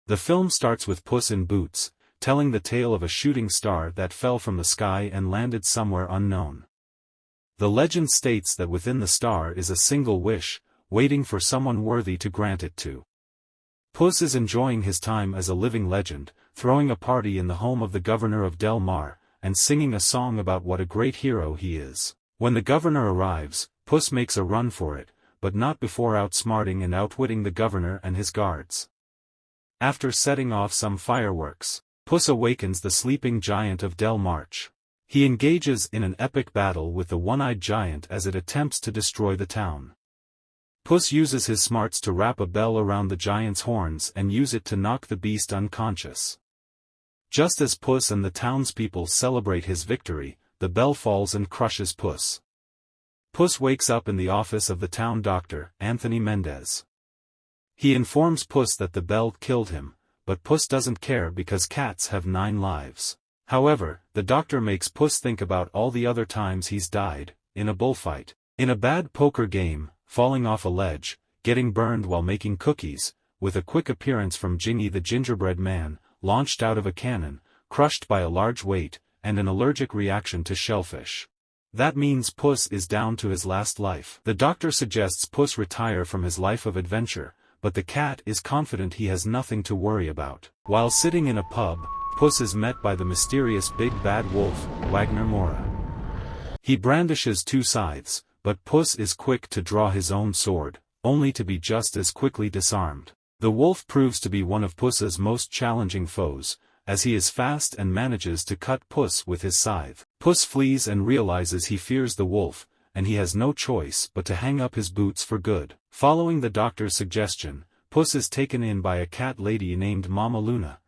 The film starts with Puss in Boots, telling the tale of a shooting star that fell from the sky and landed somewhere unknown. The legend states that within the star is a single wish, waiting for someone worthy to grant it to. Puss is enjoying his time as a living legend, throwing a party in the home of the governor of Del Mar, and singing a song about what a great hero he is. When the governor arrives, Puss makes a run for it, but not before outsmarting and outwitting the governor and his guards. After setting off some fireworks, Puss awakens the sleeping giant of Del March. He engages in an epic battle with the one-eyed giant as it attempts to destroy the town. Puss uses his smarts to wrap a bell around the giant's horns and use it to knock the beast unconscious. Just as Puss and the townspeople celebrate his victory, the bell falls and crushes Puss. Puss wakes up in the office of the town doctor, Anthony Mendez. He informs Puss that the bell killed him, but Puss doesn't care because cats have 9 lives. However, the doctor makes Puss think about all the other times he's died, in a bullfight, in a bad poker game, falling off a ledge, getting burned while making cookies, with a quick appearance from Gingy the gingerbread man, launched out of a cannon, crushed by a large weight, and an allergic reaction to shellfish. That means Puss is down to his last life. The doctor suggests Puss retire from his life of adventure, but the cat is confident he has nothing to worry about. While sitting in a pub, Puss is met by the mysterious big bad wolf, Wagner Moura. He brandishes 2 scythes, but Puss is quick to draw his own sword, only to be just as quickly disarmed. The wolf proves to be one of Puss's most challenging foes, as he is fast and manages to cut Puss with his scythe. Puss flees and realizes he fears the wolf, and he has no choice but to hang up his boots for good. Following the doctor's suggestion, Puss is taken in by a cat lady named Mama Luna.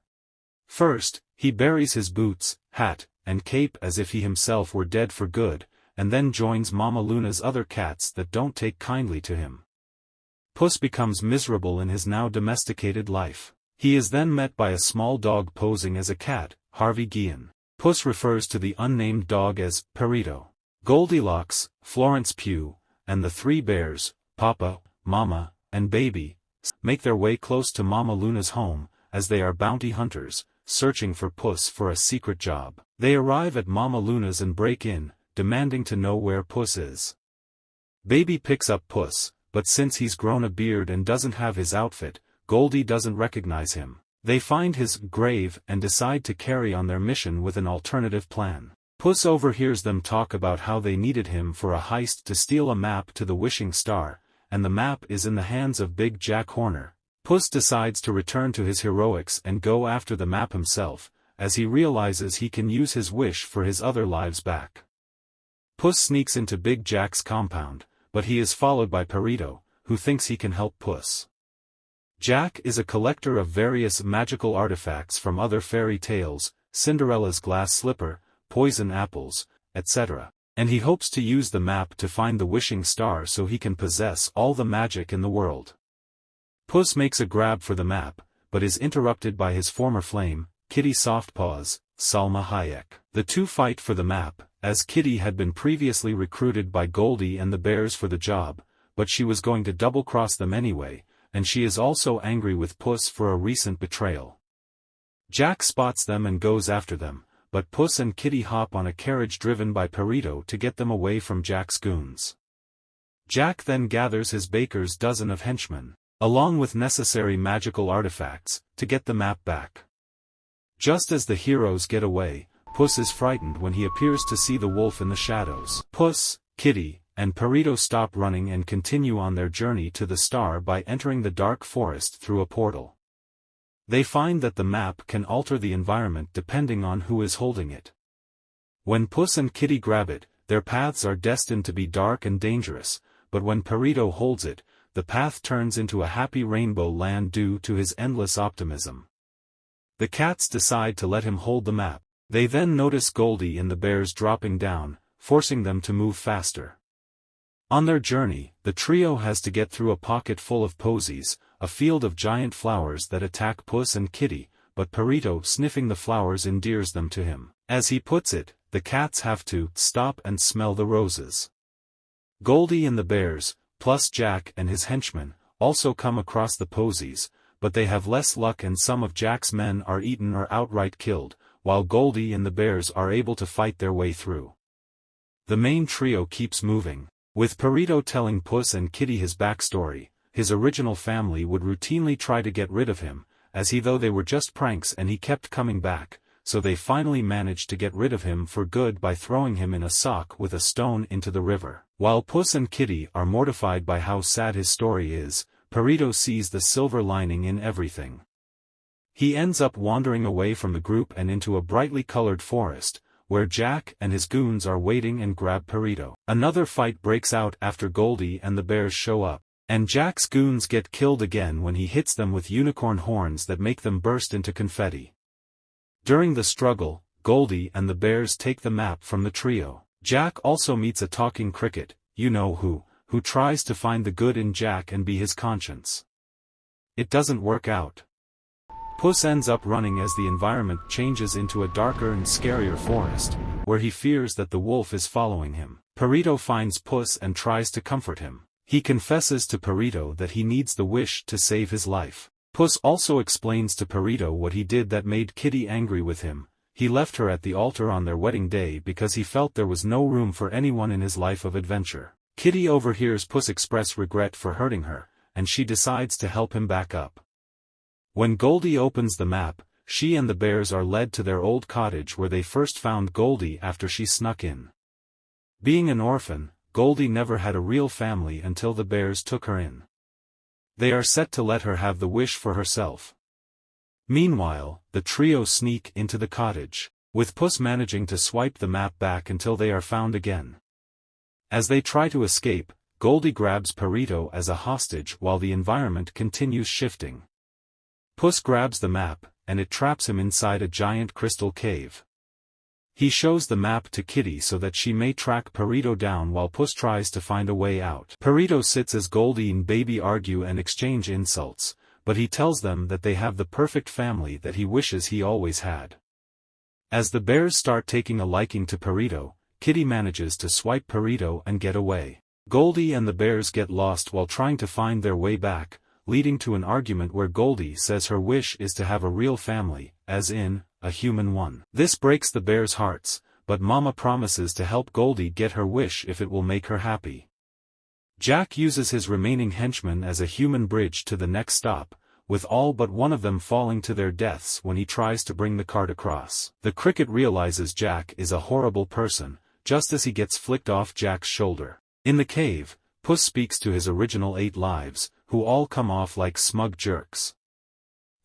First, he buries his boots, hat, and cape as if he himself were dead for good, and then joins Mama Luna's other cats that don't take kindly to him. Puss becomes miserable in his now domesticated life. He is then met by a small dog posing as a cat, Harvey Guillen. Puss refers to the unnamed dog as Perito. Goldilocks, Florence Pugh, and the 3 bears, Papa, Mama, and Baby, make their way close to Mama Luna's home, as they are bounty hunters, searching for Puss for a secret job. They arrive at Mama Luna's and break in, demanding to know where Puss is. Baby picks up Puss, but since he's grown a beard and doesn't have his outfit, Goldie doesn't recognize him. They find his grave and decide to carry on their mission with an alternative plan. Puss overhears them talk about how they needed him for a heist to steal a map to the Wishing Star, and the map is in the hands of Big Jack Horner. Puss decides to return to his heroics and go after the map himself, as he realizes he can use his wish for his other lives back. Puss sneaks into Big Jack's compound, but he is followed by Perito, who thinks he can help Puss. Jack is a collector of various magical artifacts from other fairy tales, Cinderella's glass slipper, poison apples, etc., and he hopes to use the map to find the Wishing Star so he can possess all the magic in the world. Puss makes a grab for the map, but is interrupted by his former flame, Kitty Softpaws, Salma Hayek. The two fight for the map, as Kitty had been previously recruited by Goldie and the bears for the job, but she was going to double-cross them anyway, and she is also angry with Puss for a recent betrayal. Jack spots them and goes after them, but Puss and Kitty hop on a carriage driven by Perito to get them away from Jack's goons. Jack then gathers his baker's dozen of henchmen, along with necessary magical artifacts, to get the map back. Just as the heroes get away, Puss is frightened when he appears to see the wolf in the shadows. Puss, Kitty, and Perito stop running and continue on their journey to the star by entering the dark forest through a portal. They find that the map can alter the environment depending on who is holding it. When Puss and Kitty grab it, their paths are destined to be dark and dangerous, but when Perito holds it, the path turns into a happy rainbow land due to his endless optimism. The cats decide to let him hold the map. They then notice Goldie and the bears dropping down, forcing them to move faster. On their journey, the trio has to get through a pocket full of posies, a field of giant flowers that attack Puss and Kitty, but Perito sniffing the flowers endears them to him. As he puts it, the cats have to stop and smell the roses. Goldie and the bears, plus Jack and his henchmen, also come across the posies, but they have less luck and some of Jack's men are eaten or outright killed, while Goldie and the bears are able to fight their way through. The main trio keeps moving, with Perito telling Puss and Kitty his backstory. His original family would routinely try to get rid of him, as though they were just pranks, and he kept coming back, so they finally managed to get rid of him for good by throwing him in a sock with a stone into the river. While Puss and Kitty are mortified by how sad his story is, Perito sees the silver lining in everything. He ends up wandering away from the group and into a brightly colored forest, where Jack and his goons are waiting and grab Perito. Another fight breaks out after Goldie and the bears show up, and Jack's goons get killed again when he hits them with unicorn horns that make them burst into confetti. During the struggle, Goldie and the bears take the map from the trio. Jack also meets a talking cricket, who tries to find the good in Jack and be his conscience. It doesn't work out. Puss ends up running as the environment changes into a darker and scarier forest, where he fears that the wolf is following him. Perito finds Puss and tries to comfort him. He confesses to Perito that he needs the wish to save his life. Puss also explains to Perito what he did that made Kitty angry with him. He left her at the altar on their wedding day because he felt there was no room for anyone in his life of adventure. Kitty overhears Puss express regret for hurting her, and she decides to help him back up. When Goldie opens the map, she and the bears are led to their old cottage where they first found Goldie after she snuck in. Being an orphan, Goldie never had a real family until the bears took her in. They are set to let her have the wish for herself. Meanwhile, the trio sneak into the cottage, with Puss managing to swipe the map back until they are found again. As they try to escape, Goldie grabs Perito as a hostage while the environment continues shifting. Puss grabs the map, and it traps him inside a giant crystal cave. He shows the map to Kitty so that she may track Perito down while Puss tries to find a way out. Perito sits as Goldie and Baby argue and exchange insults, but he tells them that they have the perfect family that he wishes he always had. As the bears start taking a liking to Perito, Kitty manages to swipe Perito and get away. Goldie and the bears get lost while trying to find their way back, leading to an argument where Goldie says her wish is to have a real family, as in, a human one. This breaks the bears' hearts, but Mama promises to help Goldie get her wish if it will make her happy. Jack uses his remaining henchmen as a human bridge to the next stop, with all but one of them falling to their deaths when he tries to bring the cart across. The cricket realizes Jack is a horrible person, just as he gets flicked off Jack's shoulder. In the cave, Puss speaks to his original 8 lives, who all come off like smug jerks.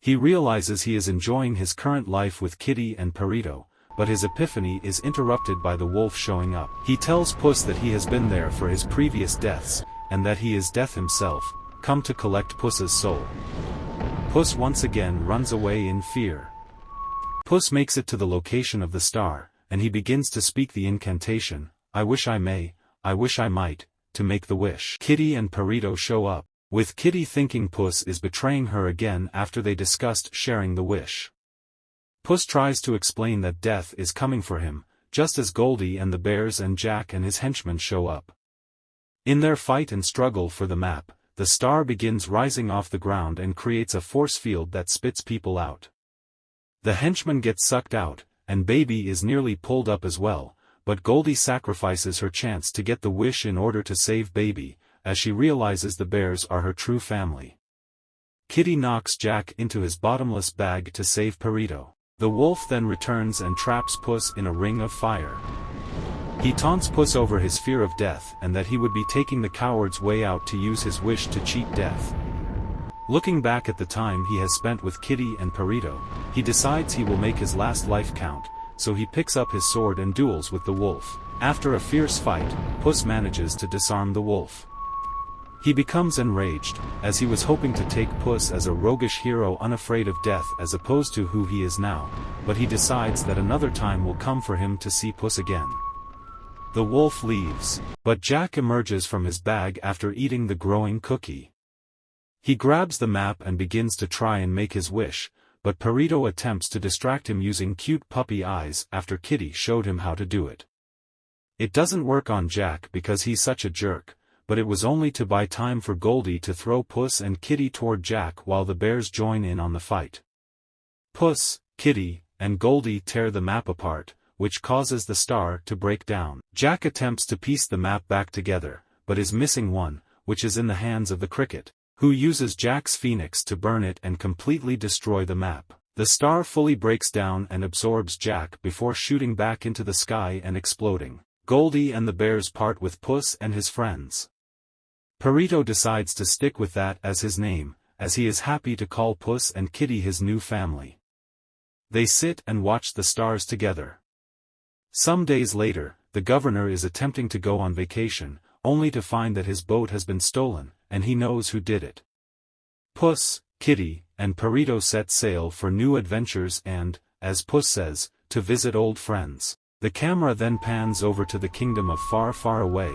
He realizes he is enjoying his current life with Kitty and Perito, but his epiphany is interrupted by the wolf showing up. He tells Puss that he has been there for his previous deaths, and that he is death himself, come to collect Puss's soul. Puss once again runs away in fear. Puss makes it to the location of the star, and he begins to speak the incantation, "I wish I may, I wish I might," to make the wish. Kitty and Perito show up, with Kitty thinking Puss is betraying her again after they discussed sharing the wish. Puss tries to explain that death is coming for him, just as Goldie and the bears and Jack and his henchmen show up. In their fight and struggle for the map, the star begins rising off the ground and creates a force field that spits people out. The henchman gets sucked out, and Baby is nearly pulled up as well, but Goldie sacrifices her chance to get the wish in order to save Baby, as she realizes the bears are her true family. Kitty knocks Jack into his bottomless bag to save Perito. The wolf then returns and traps Puss in a ring of fire. He taunts Puss over his fear of death and that he would be taking the coward's way out to use his wish to cheat death. Looking back at the time he has spent with Kitty and Perito, he decides he will make his last life count, so he picks up his sword and duels with the wolf. After a fierce fight, Puss manages to disarm the wolf. He becomes enraged, as he was hoping to take Puss as a roguish hero unafraid of death as opposed to who he is now, but he decides that another time will come for him to see Puss again. The wolf leaves, but Jack emerges from his bag after eating the growing cookie. He grabs the map and begins to try and make his wish, but Perito attempts to distract him using cute puppy eyes after Kitty showed him how to do it. It doesn't work on Jack because he's such a jerk, but it was only to buy time for Goldie to throw Puss and Kitty toward Jack while the bears join in on the fight. Puss, Kitty, and Goldie tear the map apart, which causes the star to break down. Jack attempts to piece the map back together, but is missing one, which is in the hands of the cricket, who uses Jack's phoenix to burn it and completely destroy the map. The star fully breaks down and absorbs Jack before shooting back into the sky and exploding. Goldie and the bears part with Puss and his friends. Perito decides to stick with that as his name, as he is happy to call Puss and Kitty his new family. They sit and watch the stars together. Some days later, the governor is attempting to go on vacation, only to find that his boat has been stolen, and he knows who did it. Puss, Kitty, and Perito set sail for new adventures and, as Puss says, to visit old friends. The camera then pans over to the kingdom of Far Far Away,